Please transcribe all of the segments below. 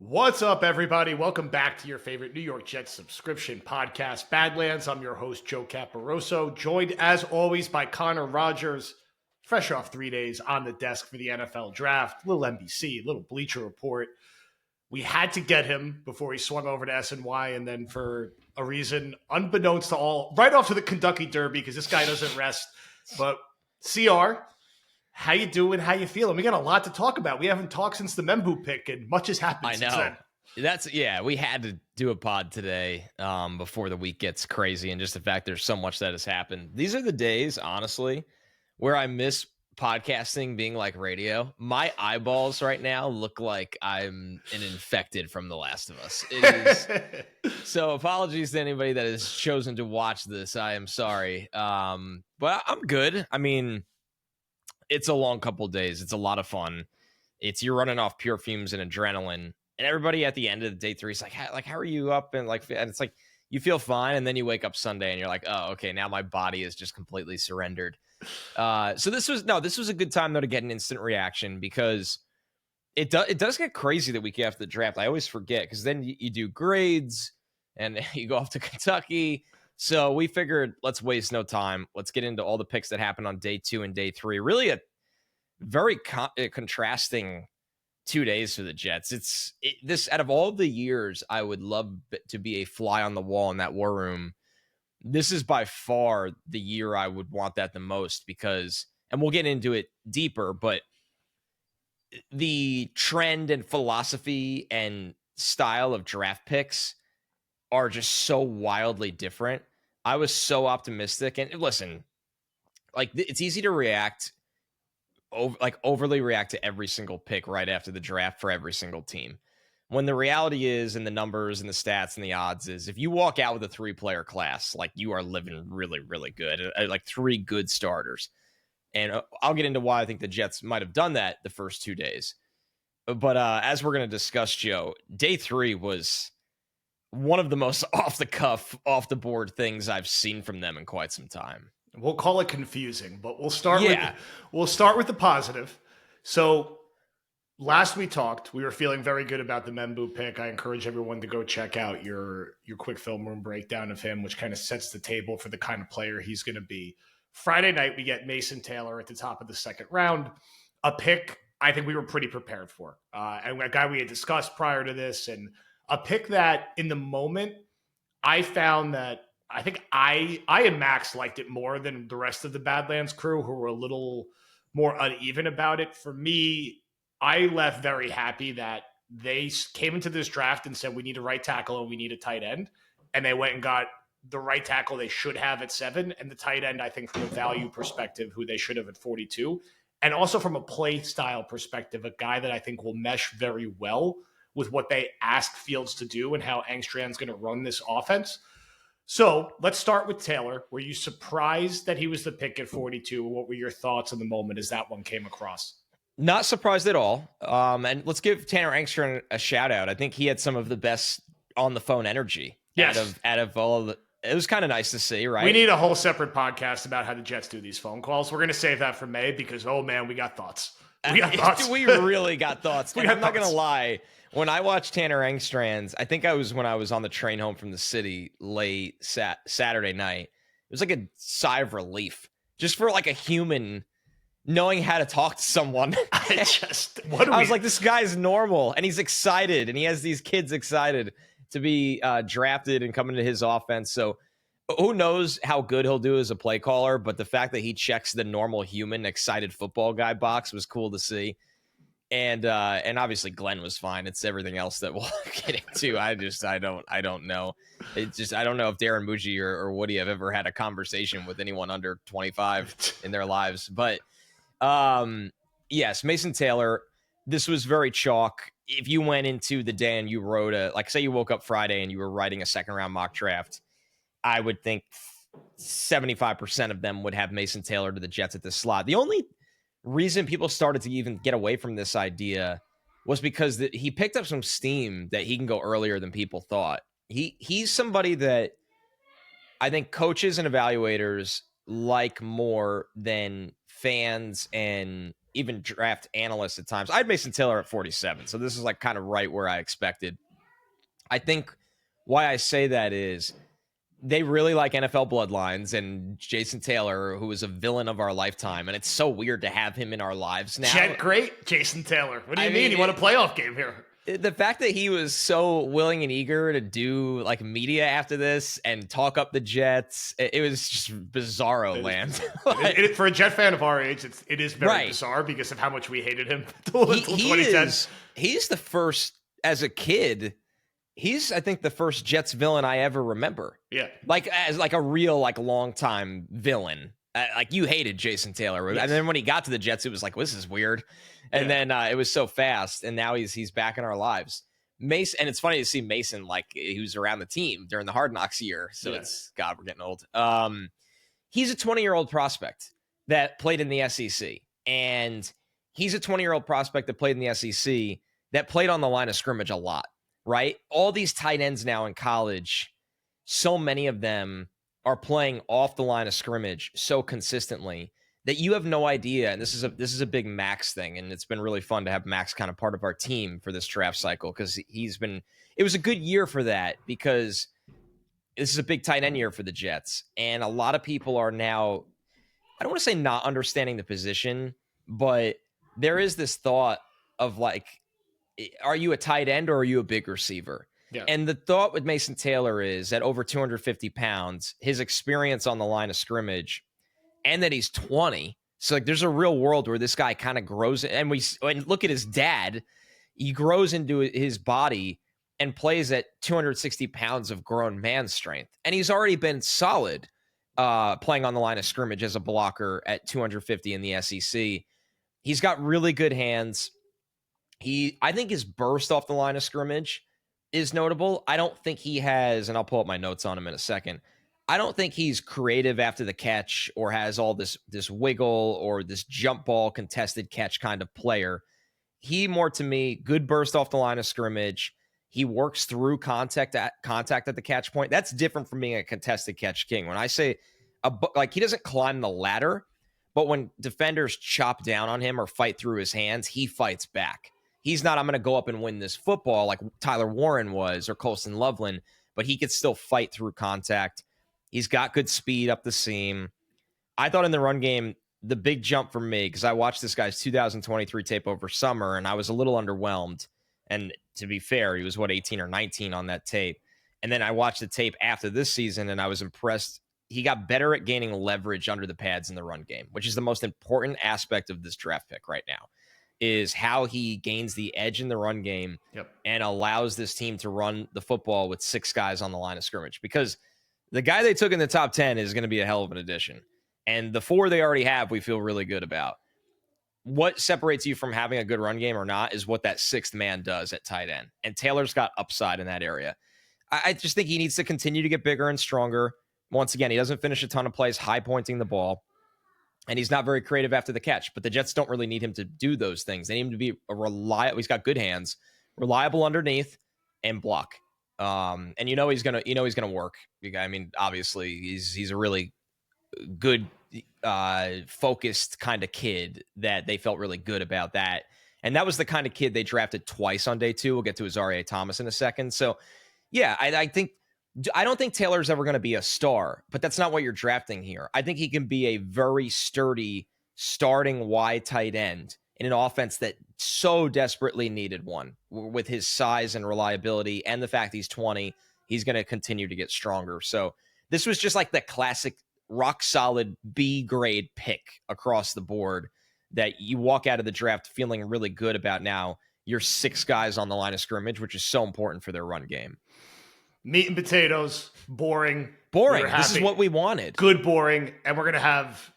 What's up, everybody? Welcome back to your favorite New York Jets subscription podcast, Badlands. I'm your host, Joe Caporoso, joined as always by Connor Rogers, fresh off 3 days on the desk for the NFL draft, little NBC, little Bleacher Report. We had to get him before he swung over to SNY, and then for a reason unbeknownst to all, right off to the Kentucky Derby, because this guy doesn't rest. But CR, how you doing? How you feeling? We got a lot to talk about. We haven't talked since the Membu pick, and much has happened since then. We had to do a pod today before the week gets crazy, and just the fact there's so much that has happened. These are the days, honestly, where I miss podcasting being like radio. My eyeballs right now look like I'm an infected from The Last of Us. It is so apologies to anybody that has chosen to watch this. I am sorry. But I'm good. I mean, it's a long couple of days. It's a lot of fun. You're running off pure fumes and adrenaline. And everybody at the end of the day 3 is like, how are you up? And it's like, you feel fine. And then you wake up Sunday and you're like, oh, okay, now my body is just completely surrendered. So this was a good time though to get an instant reaction, because it does get crazy the week after the draft. I always forget, because then you do grades and you go off to Kentucky. So we figured, let's waste no time. Let's get into all the picks that happened on day 2 and day 3. Really a very contrasting 2 days for the Jets. This out of all the years I would love to be a fly on the wall in that war room, this is by far the year I would want that the most, because, and we'll get into it deeper, but the trend and philosophy and style of draft picks are just so wildly different. I was so optimistic, and listen, like, it's easy to overly react to every single pick right after the draft for every single team. When the reality is, and the numbers and the stats and the odds is, if you walk out with a 3-player class, like, you are living really, really good, like 3 good starters. And I'll get into why I think the Jets might have done that the first 2 days. But as we're going to discuss, Joe, day 3 was one of the most off the cuff, off the board things I've seen from them in quite some time. We'll call it confusing, but we'll start with the positive. So last we talked, we were feeling very good about the Membu pick. I encourage everyone to go check out your quick film room breakdown of him, which kind of sets the table for the kind of player he's going to be. Friday night, we get Mason Taylor at the top of the second round, a pick I think we were pretty prepared for, and a guy we had discussed prior to this, and a pick that in the moment I found that I think I and Max liked it more than the rest of the Badlands crew, who were a little more uneven about it. For me, I left very happy that they came into this draft and said, we need a right tackle and we need a tight end. And they went and got the right tackle they should have at 7, and the tight end, I think, from a value perspective, who they should have at 42. And also from a play style perspective, a guy that I think will mesh very well with what they ask Fields to do and how Engstrand's going to run this offense. So let's start with Taylor. Were you surprised that he was the pick at 42? What were your thoughts in the moment as that one came across? Not surprised at all. And let's give Tanner Engstrand a shout out. I think he had some of the best on the phone energy. Yes. Out of all of the, it was kind of nice to see, right? We need a whole separate podcast about how the Jets do these phone calls. We're going to save that for May, because, oh man, we got thoughts. We really got thoughts. I'm not going to lie. When I watched Tanner Engstrand's, I think when I was on the train home from the city late Saturday night, it was like a sigh of relief, just for like a human knowing how to talk to someone. I was like, this guy's normal, and he's excited, and he has these kids excited to be drafted and come into his offense. So who knows how good he'll do as a play caller, but the fact that he checks the normal human excited football guy box was cool to see. And obviously Glenn was fine. It's everything else that we'll get into. I don't know. I don't know if Darren Muji or Woody have ever had a conversation with anyone under 25 in their lives. But yes, Mason Taylor, this was very chalk. If you went into the day and you wrote say you woke up Friday and you were writing a second round mock draft, I would think 75% of them would have Mason Taylor to the Jets at this slot. The only reason people started to even get away from this idea was because he picked up some steam that he can go earlier than people thought. He's somebody that I think coaches and evaluators like more than fans and even draft analysts at times. I had Mason Taylor at 47, so this is like kind of right where I expected. I think why I say that is they really like NFL bloodlines, and Jason Taylor, who is a villain of our lifetime, and it's so weird to have him in our lives now. Jet great, Jason Taylor. What do you mean? You want a playoff game here? The fact that he was so willing and eager to do like media after this and talk up the Jets, it was just bizarro land. For a Jet fan of our age, it is very bizarre because of how much we hated him until 2010. He's the first, as a kid, he's, I think, the first Jets villain I ever remember. Yeah. Like, as like a real, like, long-time villain. Like, you hated Jason Taylor. Yes. And then when he got to the Jets, it was like, well, this is weird. And then it was so fast. And now he's back in our lives. Mason, and it's funny to see Mason, like, he was around the team during the Hard Knocks year. So it's, God, we're getting old. He's a 20-year-old prospect that played in the SEC. And he's a 20-year-old prospect that played in the SEC that played on the line of scrimmage a lot. Right? All these tight ends now in college, so many of them are playing off the line of scrimmage so consistently that you have no idea. And this is a big Max thing. And it's been really fun to have Max kind of part of our team for this draft cycle, because it was a good year for that, because this is a big tight end year for the Jets. And a lot of people are now, I don't want to say not understanding the position, but there is this thought of like, are you a tight end or are you a big receiver? Yeah. And the thought with Mason Taylor is at over 250 pounds, his experience on the line of scrimmage, and that he's 20. So like, there's a real world where this guy kind of grows. And look at his dad. He grows into his body and plays at 260 pounds of grown man strength. And he's already been solid playing on the line of scrimmage as a blocker at 250 in the SEC. He's got really good hands. I think his burst off the line of scrimmage is notable. I don't think he has, and I'll pull up my notes on him in a second, I don't think he's creative after the catch or has all this wiggle or this jump ball contested catch kind of player. He more, to me, good burst off the line of scrimmage. He works through contact at the catch point. That's different from being a contested catch king. When I say like, he doesn't climb the ladder, but when defenders chop down on him or fight through his hands, he fights back. He's not, I'm going to go up and win this football like Tyler Warren was or Colston Loveland, but he could still fight through contact. He's got good speed up the seam. I thought in the run game, the big jump for me, because I watched this guy's 2023 tape over summer, and I was a little underwhelmed. And to be fair, he was, 18 or 19 on that tape. And then I watched the tape after this season, and I was impressed. He got better at gaining leverage under the pads in the run game, which is the most important aspect of this draft pick right now, is how he gains the edge in the run game and allows this team to run the football with 6 guys on the line of scrimmage. Because the guy they took in the top 10 is going to be a hell of an addition. And the 4 they already have, we feel really good about. What separates you from having a good run game or not is what that 6th man does at tight end. And Taylor's got upside in that area. I just think he needs to continue to get bigger and stronger. Once again, he doesn't finish a ton of plays high pointing the ball, and he's not very creative after the catch. But the Jets don't really need him to do those things. They need him to be a reliable. He's got good hands, reliable underneath, and block. And he's gonna work. I mean, obviously, he's a really good, focused kind of kid that they felt really good about that. And that was the kind of kid they drafted twice on day 2. We'll get to Azareye'h Thomas in a second. So, yeah, I don't think Taylor's ever going to be a star, but that's not what you're drafting here. I think he can be a very sturdy starting wide tight end in an offense that so desperately needed one. With his size and reliability and the fact he's 20, he's going to continue to get stronger. So this was just like the classic rock solid B grade pick across the board that you walk out of the draft feeling really good about. Now you're 6 guys on the line of scrimmage, which is so important for their run game. Meat and potatoes, boring. This is what we wanted. Good, boring. And we're going to have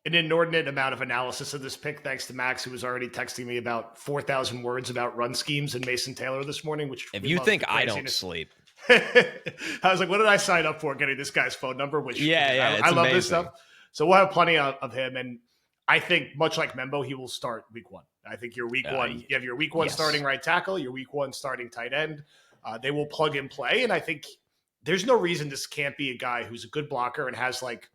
an inordinate amount of analysis of this pick, thanks to Max, who was already texting me about 4,000 words about run schemes and Mason Taylor this morning. Which, if you think I don't sleep, I was like, what did I sign up for? Getting this guy's phone number, which I love this stuff. So we'll have plenty of him. And I think much like Membo, he will start week 1. I think your week 1, you have your week 1 starting right tackle, your week 1 starting tight end. They will plug and play. And I think there's no reason this can't be a guy who's a good blocker and has like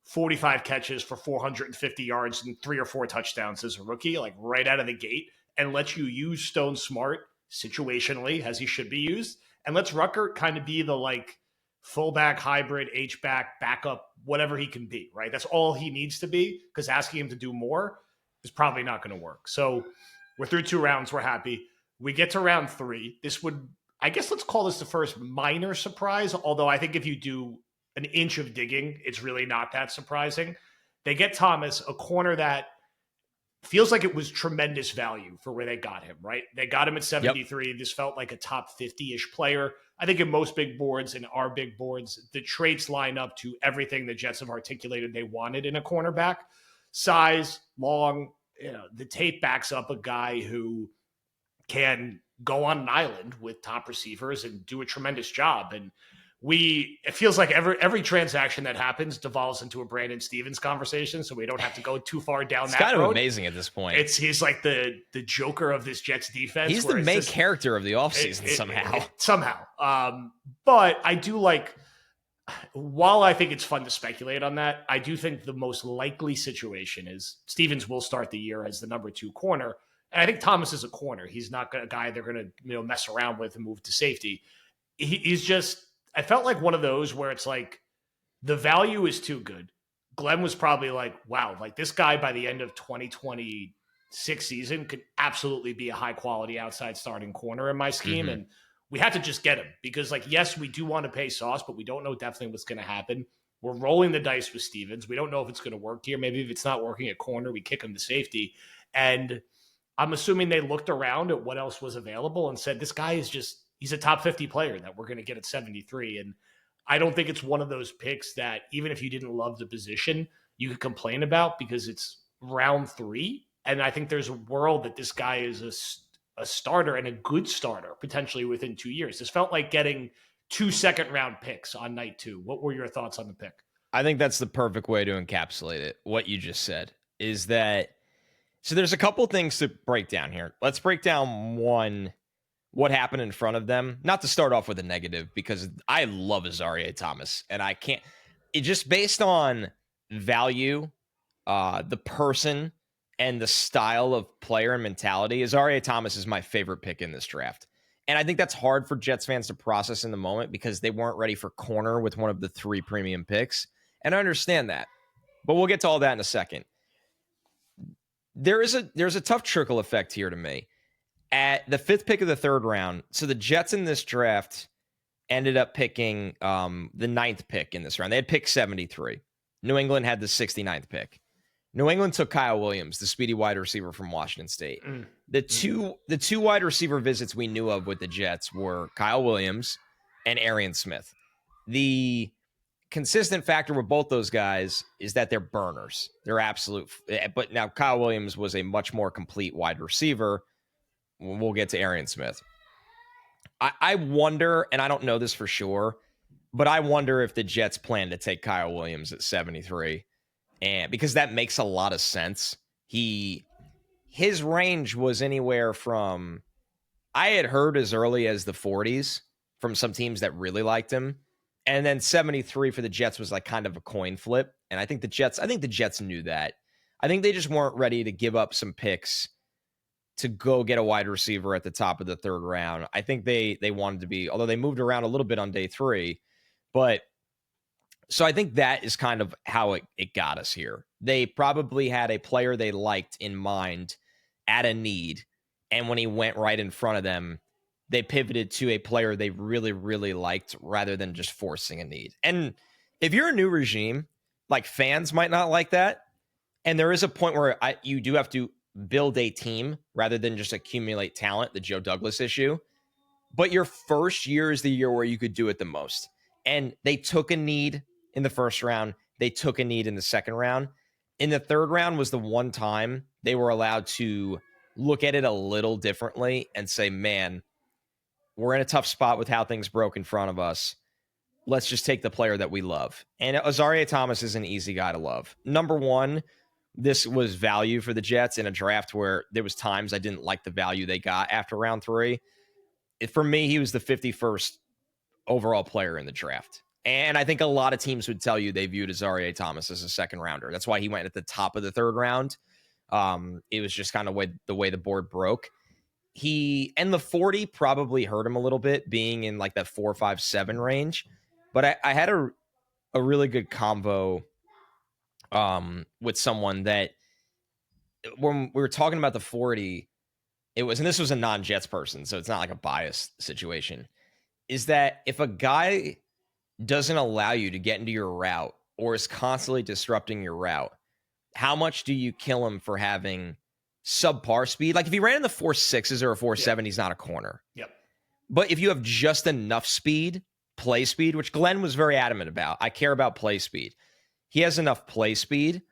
45 catches for 450 yards and 3 or 4 touchdowns as a rookie, like right out of the gate, and lets you use Stone Smart situationally as he should be used. And lets Ruckert kind of be the like fullback, hybrid, H-back, backup, whatever he can be, right? That's all he needs to be, because asking him to do more is probably not going to work. So we're through 2 rounds. We're happy. We get to round 3. This would, I guess let's call this the first minor surprise, although I think if you do an inch of digging, it's really not that surprising. They get Thomas, a corner that feels like it was tremendous value for where they got him, right? They got him at 73. Yep. This felt like a top 50-ish player. I think in most big boards and our big boards, the traits line up to everything the Jets have articulated they wanted in a cornerback. Size, long, the tape backs up a guy who can go on an island with top receivers and do a tremendous job. And it feels like every transaction that happens devolves into a Brandon Stevens conversation, so we don't have to go too far down that road. It's kind of amazing at this point. He's like the Joker of this Jets defense. He's the main character of the offseason somehow. But I do like, while I think it's fun to speculate on that, I do think the most likely situation is Stevens will start the year as the number 2 corner. And I think Thomas is a corner. He's not a guy they're going to mess around with and move to safety. He's just, I felt like one of those where it's like the value is too good. Glenn was probably like, wow, like this guy by the end of 2026 season could absolutely be a high quality outside starting corner in my scheme. Mm-hmm. And we had to just get him because, like, yes, we do want to pay Sauce, but we don't know definitely what's going to happen. We're rolling the dice with Stevens. We don't know if it's going to work here. Maybe if it's not working at corner, we kick him to safety. And I'm assuming they looked around at what else was available and said, this guy is just, he's a top 50 player that we're going to get at 73. And I don't think it's one of those picks that even if you didn't love the position, you could complain about because it's round 3. And I think there's a world that this guy is a starter and a good starter potentially within 2 years. This felt like getting 2 second-round picks on night 2. What were your thoughts on the pick? I think that's the perfect way to encapsulate it. What you just said is that, so there's a couple things to break down here. Let's break down one, what happened in front of them. Not to start off with a negative, because I love Azareye'h Thomas, and I can't, it just based on value, the person, and the style of player and mentality, Azareye'h Thomas is my favorite pick in this draft. And I think that's hard for Jets fans to process in the moment because they weren't ready for corner with one of the 3 premium picks. And I understand that. But we'll get to all that in a second. There's a tough trickle effect here to me. At the 5th pick of the 3rd round, so the Jets in this draft ended up picking the 9th pick in this round. They had picked 73. New England had the 69th pick. New England took Kyle Williams, the speedy wide receiver from Washington State. The two wide receiver visits we knew of with the Jets were Kyle Williams and Arian Smith. The consistent factor with both those guys is that they're burners. They're absolute. But now Kyle Williams was a much more complete wide receiver. We'll get to Arian Smith. I wonder, and I don't know this for sure, but I wonder if the Jets plan to take Kyle Williams at 73. And because that makes a lot of sense. His range was anywhere from, I had heard as early as the 40s from some teams that really liked him. And then 73 for the Jets was like kind of a coin flip. And I think the Jets knew that. I think they just weren't ready to give up some picks to go get a wide receiver at the top of the 3rd round. I think they wanted to be, although they moved around a little bit on day 3, but so I think that is kind of how it got us here. They probably had a player they liked in mind at a need. And when he went right in front of them, they pivoted to a player they really, really liked rather than just forcing a need. And if you're a new regime, like fans might not like that. And there is a point where you do have to build a team rather than just accumulate talent, the Joe Douglas issue. But your first year is the year where you could do it the most. And they took a need in the 1st round. They took a need in the 2nd round. In the 3rd round was the one time they were allowed to look at it a little differently and say, man, we're in a tough spot with how things broke in front of us. Let's just take the player that we love. And Azareye'h Thomas is an easy guy to love. Number one, this was value for the Jets in a draft where there was times I didn't like the value they got after round 3. For me, he was the 51st overall player in the draft. And I think a lot of teams would tell you they viewed Azareye'h Thomas as a second rounder. That's why he went at the top of the third round. It was just kind of the way the board broke. And the 40 probably hurt him a little bit, being in like that 4, 5, 7 range. But I had a really good convo with someone that when we were talking about the 40, and this was a non-Jets person, so it's not like a biased situation, is that if a guy doesn't allow you to get into your route or is constantly disrupting your route, how much do you kill him for having subpar speed? Like if he ran in the 4.6s or a 4.7, he's not a corner. Yep. But if you have just enough speed, play speed, which Glenn was very adamant about, I care about play speed. He has enough play speed,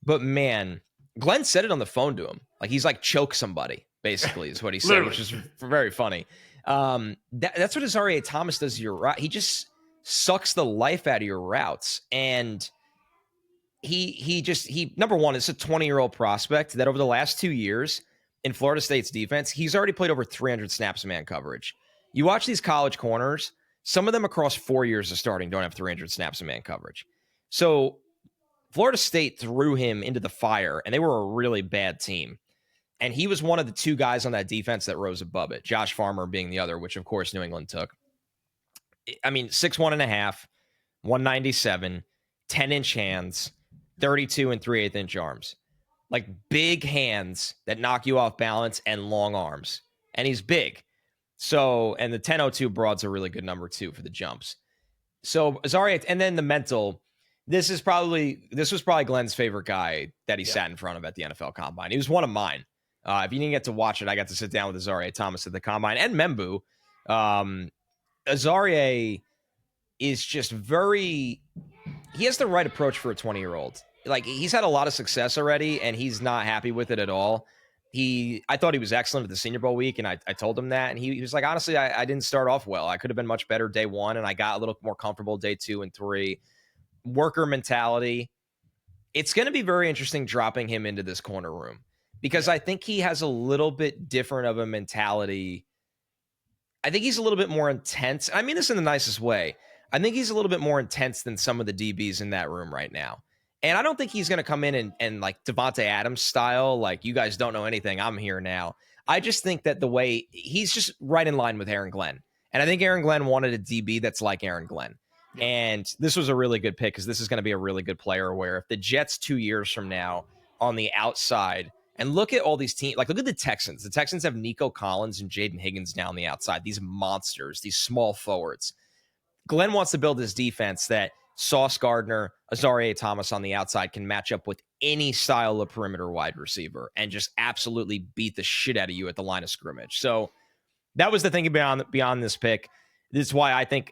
but man, Glenn said it on the phone to him. Like he's like choke somebody, basically, is what he said, which is very funny. That's what Azareye'h Thomas does to your route. He just sucks the life out of your routes. And he number one, it's a 20-year-old prospect that over the last 2 years in Florida State's defense, he's already played over 300 snaps of man coverage. You watch these college corners, some of them across 4 years of starting don't have 300 snaps of man coverage. So Florida State threw him into the fire, and they were a really bad team. And he was one of the 2 guys on that defense that rose above it, Josh Farmer being the other, which, of course, New England took. I mean, 6'1.5", 197, 10-inch hands, 32 and 3/8-inch arms. Like big hands that knock you off balance and long arms. And he's big. So, and the 10.02 broad's a really good number, too, for the jumps. So, Azareye'h, and then the mental... This was probably Glenn's favorite guy that he sat in front of at the NFL Combine. He was one of mine. If you didn't get to watch it, I got to sit down with Azareye'h Thomas at the Combine and Membu. Azareye'h is just he has the right approach for a 20-year-old. Like he's had a lot of success already, and he's not happy with it at all. I thought he was excellent at the Senior Bowl week, and I told him that, and he was like, honestly, I didn't start off well. I could have been much better day 1, and I got a little more comfortable day 2 and 3. Worker mentality. It's going to be very interesting dropping him into this corner room because I think he has a little bit different of a mentality. I think he's a little bit more intense. I mean this in the nicest way. I think he's a little bit more intense than some of the DBs in that room right now. And I don't think he's going to come in and like Devontae Adams style, like you guys don't know anything, I'm here now. I just think that the way he's just right in line with Aaron Glenn. And I think Aaron Glenn wanted a DB that's like Aaron Glenn. And this was a really good pick because this is going to be a really good player where if the Jets 2 years from now on the outside, and look at all these teams, like look at the Texans. The Texans have Nico Collins and Jaden Higgins down the outside, these monsters, these small forwards. Glenn wants to build this defense that Sauce Gardner, Azareye'h Thomas on the outside can match up with any style of perimeter wide receiver and just absolutely beat the shit out of you at the line of scrimmage. So that was the thing beyond this pick. This is why I think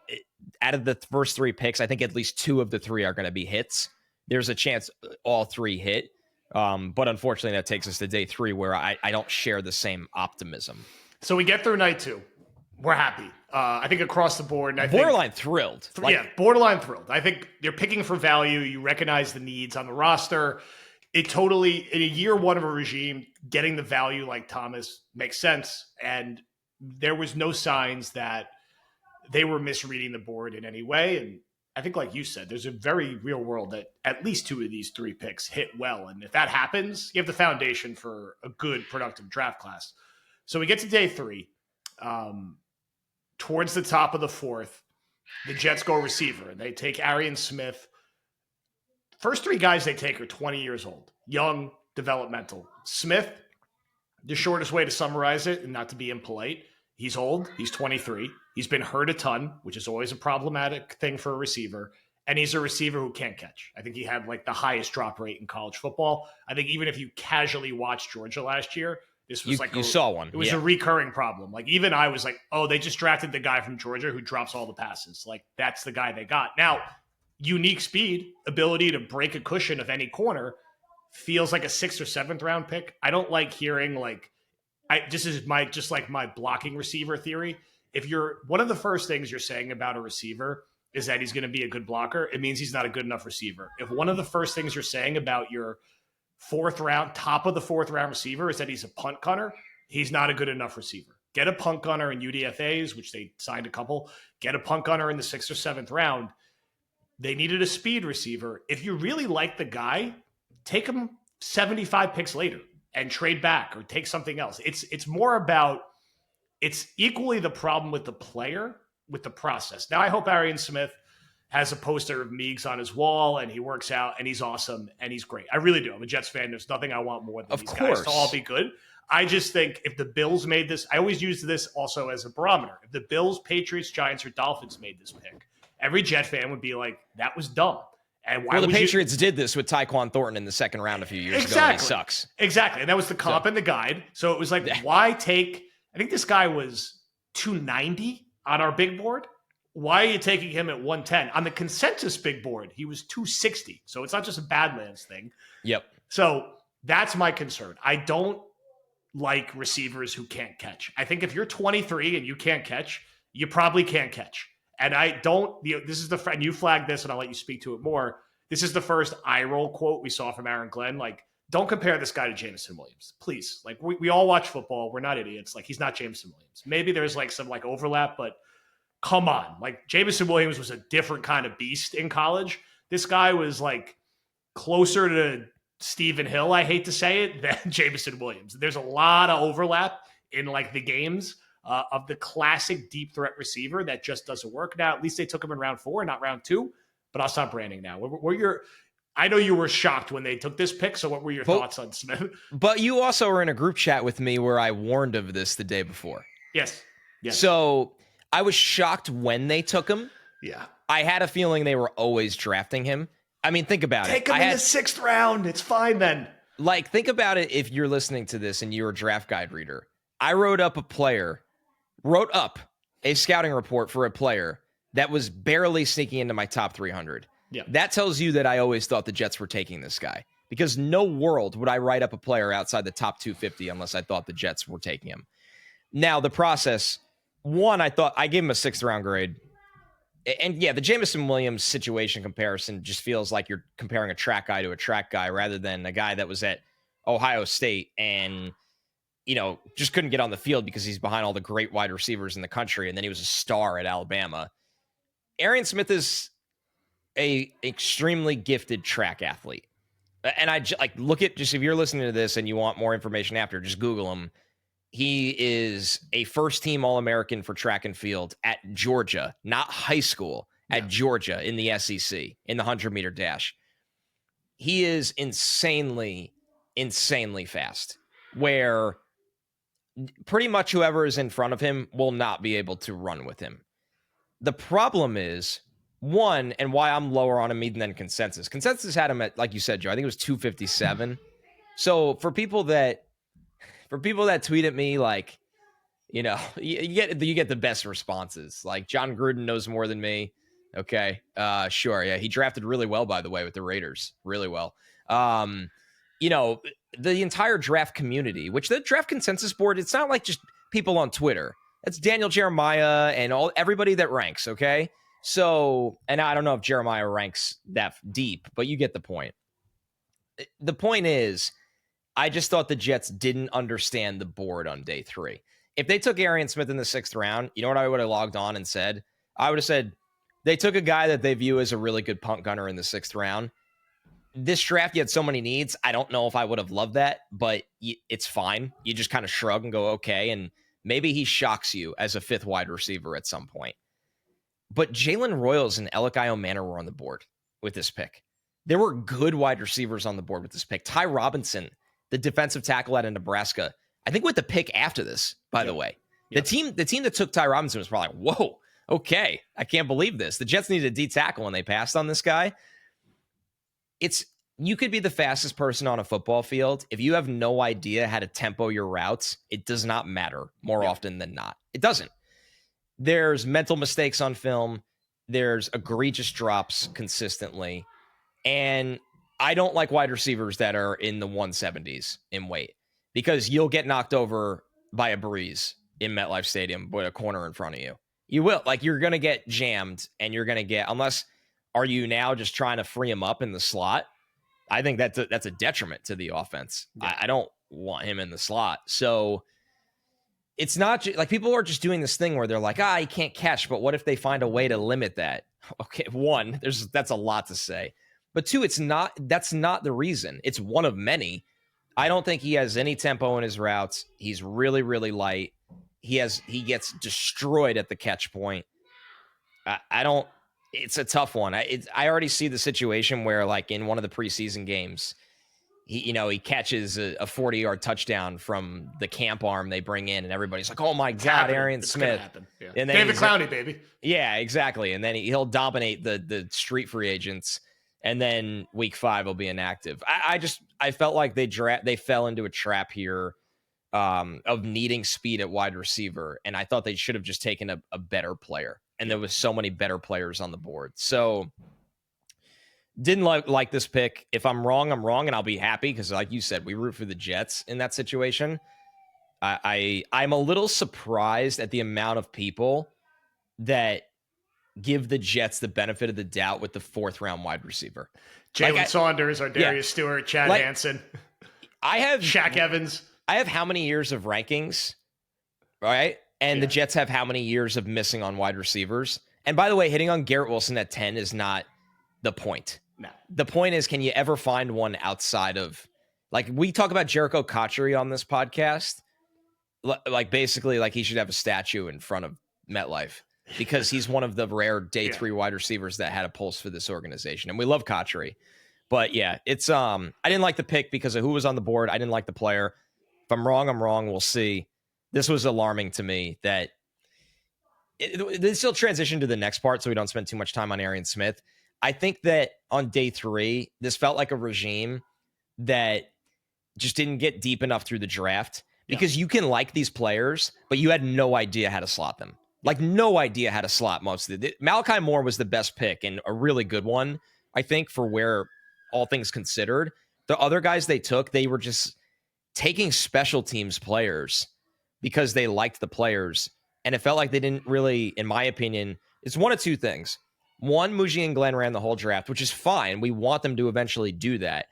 out of the first 3 picks, I think at least 2 of the 3 are going to be hits. There's a chance all 3 hit. But unfortunately, that takes us to day 3 where I don't share the same optimism. So we get through night 2. We're happy. I think across the board. And borderline thrilled. Borderline thrilled. I think you're picking for value. You recognize the needs on the roster. It totally, in a year 1 of a regime, getting the value like Thomas makes sense. And there was no signs that they were misreading the board in any way. And I think, like you said, there's a very real world that at least 2 of these 3 picks hit well. And if that happens, you have the foundation for a good, productive draft class. So we get to day 3. Towards the top of the 4th, the Jets go receiver. They take Arian Smith. First 3 guys they take are 20 years old, young, developmental. Smith, the shortest way to summarize it, and not to be impolite, he's old. He's 23. He's been hurt a ton, which is always a problematic thing for a receiver. And he's a receiver who can't catch. I think he had like the highest drop rate in college football. I think even if you casually watched Georgia last year, this was you saw one. It was a recurring problem. Like even I was like, oh, they just drafted the guy from Georgia who drops all the passes. Like that's the guy they got. Now, unique speed, ability to break a cushion of any corner feels like a 6th or 7th round pick. I don't like hearing like, this is my blocking receiver theory. If you're one of the first things you're saying about a receiver is that he's going to be a good blocker, it means he's not a good enough receiver. If one of the first things you're saying about your 4th round, top of the 4th round receiver is that he's a punt gunner, he's not a good enough receiver. Get a punt gunner in UDFAs, which they signed a couple. Get a punt gunner in the 6th or 7th round. They needed a speed receiver. If you really like the guy, take him 75 picks later and trade back or take something else. It's more about, it's equally the problem with the player, with the process. Now, I hope Arian Smith has a poster of Meigs on his wall and he works out and he's awesome and he's great. I really do. I'm a Jets fan. There's nothing I want more than these guys to all be good. I just think if the Bills made this, I always use this also as a barometer. If the Bills, Patriots, Giants, or Dolphins made this pick, every Jet fan would be like, that was dumb. And why the Patriots did this with Tyquan Thornton in the second round a few years ago. And he sucks. Exactly. And that was the comp and the guide. So it was like, why take, I think this guy was 290 on our big board. Why are you taking him at 110? On the consensus big board, he was 260. So it's not just a Badlands thing. Yep. So that's my concern. I don't like receivers who can't catch. I think if you're 23 and you can't catch, you probably can't catch. And I don't, this is and you flagged this and I'll let you speak to it more. This is the first eye roll quote we saw from Aaron Glenn. Like, don't compare this guy to Jameson Williams, please. Like, we all watch football. We're not idiots. Like, he's not Jameson Williams. Maybe there's like some like overlap, but come on. Like, Jameson Williams was a different kind of beast in college. This guy was like closer to Stephen Hill, I hate to say it, than Jameson Williams. There's a lot of overlap in like the games of the classic deep threat receiver that just doesn't work. Now, at least they took him in round 4, not round 2, but I'll stop branding now. I know you were shocked when they took this pick, so what were your thoughts on Smith? But you also were in a group chat with me where I warned of this the day before. Yes. So I was shocked when they took him. Yeah. I had a feeling they were always drafting him. I mean, think about it. Take him in the 6th round. It's fine then. Like, think about it if you're listening to this and you're a draft guide reader. I wrote up a scouting report for a player that was barely sneaking into my top 300. Yeah. That tells you that I always thought the Jets were taking this guy, because no world would I write up a player outside the top 250 unless I thought the Jets were taking him. Now, the process, one, I gave him a 6th round grade. And yeah, the Jameson Williams situation comparison just feels like you're comparing a track guy to a track guy rather than a guy that was at Ohio State and, just couldn't get on the field because he's behind all the great wide receivers in the country. And then he was a star at Alabama. Arian Smith is a extremely gifted track athlete. And I look at, just if you're listening to this and you want more information after, just Google him. He is a first-team All-American for track and field at Georgia, not high school, at Georgia in the SEC, in the 100-meter dash. He is insanely, insanely fast, where pretty much whoever is in front of him will not be able to run with him. The problem is, one, and why I'm lower on him even than consensus. Consensus had him at, like you said, Joe, I think it was 257. So for people that tweet at me, like, you get the best responses. Like, John Gruden knows more than me. Okay. Sure. Yeah. He drafted really well, by the way, with the Raiders. Really well. The entire draft community, which the draft consensus board, it's not like just people on Twitter. That's Daniel Jeremiah and everybody that ranks. Okay. So, and I don't know if Jeremiah ranks that deep, but you get the point. The point is, I just thought the Jets didn't understand the board on day 3. If they took Arian Smith in the 6th round, you know what I would have logged on and said? I would have said, they took a guy that they view as a really good punt gunner in the 6th round. This draft, you had so many needs. I don't know if I would have loved that, but it's fine. You just kind of shrug and go, okay, and maybe he shocks you as a 5th wide receiver at some point. But Jalen Royals and Elikai Manor were on the board with this pick. There were good wide receivers on the board with this pick. Ty Robinson, the defensive tackle out of Nebraska, I think with the pick after this, by the way. The team that took Ty Robinson was probably like, whoa, okay, I can't believe this. The Jets needed a D tackle and they passed on this guy. You could be the fastest person on a football field. If you have no idea how to tempo your routes, it does not matter more often than not. It doesn't. There's mental mistakes on film. There's egregious drops consistently. And I don't like wide receivers that are in the 170s in weight, because you'll get knocked over by a breeze in MetLife Stadium with a corner in front of you. You will. Like, you're going to get jammed, and you're going to get, unless, are you now just trying to free him up in the slot? I think that's a detriment to the offense. Yeah. I don't want him in the slot. So it's not like people are just doing this thing where they're like, he can't catch, but what if they find a way to limit that? Okay, one, that's a lot to say. But two, that's not the reason. It's one of many. I don't think he has any tempo in his routes. He's really, really light. He gets destroyed at the catch point. I don't. It's a tough one. I already see the situation where, like, in one of the preseason games, he catches a 40-yard touchdown from the camp arm they bring in, and everybody's like, "Oh my God, Arian Smith!" Yeah. And then David Clowney, baby. Yeah, exactly. And then he'll dominate the street free agents, and then week 5 will be inactive. I felt like they fell into a trap here of needing speed at wide receiver, and I thought they should have just taken a better player. And there was so many better players on the board. So didn't like this pick. If I'm wrong, I'm wrong, and I'll be happy because, like you said, we root for the Jets in that situation. I'm a little surprised at the amount of people that give the Jets the benefit of the doubt with the 4th round wide receiver. Jalen Saunders, or Darius Stewart, Chad Hansen. I have Shaq Evans. I have how many years of rankings, right? And the Jets have how many years of missing on wide receivers? And by the way, hitting on Garrett Wilson at 10 is not the point. No. The point is, can you ever find one outside of, like, we talk about Jericho Cotchery on this podcast, like basically like he should have a statue in front of MetLife because he's one of the rare day 3 wide receivers that had a pulse for this organization. And we love Cotchery. But yeah, it's I didn't like the pick because of who was on the board. I didn't like the player. If I'm wrong, I'm wrong. We'll see. This was alarming to me that they still transition to the next part so we don't spend too much time on Arian Smith. I think that on day 3, this felt like a regime that just didn't get deep enough through the draft because you can like these players, but you had no idea how to slot them. Like, no idea how to slot most of it. Malachi Moore was the best pick and a really good one, I think, for where all things considered. The other guys they took, they were just taking special teams players because they liked the players. And it felt like they didn't really, in my opinion, it's one of two things. One, Muji and Glenn ran the whole draft, which is fine. We want them to eventually do that.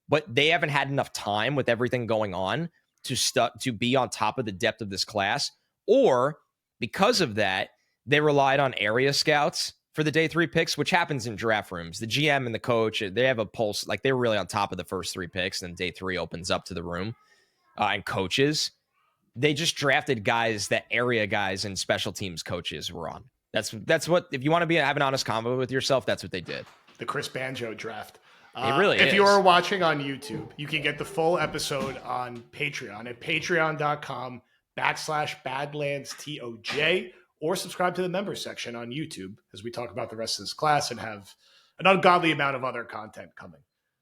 But they haven't had enough time with everything going on to be on top of the depth of this class. Or because of that, they relied on area scouts for the day 3 picks, which happens in draft rooms. The GM and the coach, they have a pulse. Like, they're really on top of the first 3 picks, and day 3 opens up to the room. And coaches, they just drafted guys that area guys and special teams coaches were on. That's what, if you want to have an honest convo with yourself, that's what they did. The Chris Banjo draft. It really is. If you are watching on YouTube, you can get the full episode on Patreon at patreon.com/BadlandsTOJ, or subscribe to the members section on YouTube as we talk about the rest of this class and have an ungodly amount of other content coming.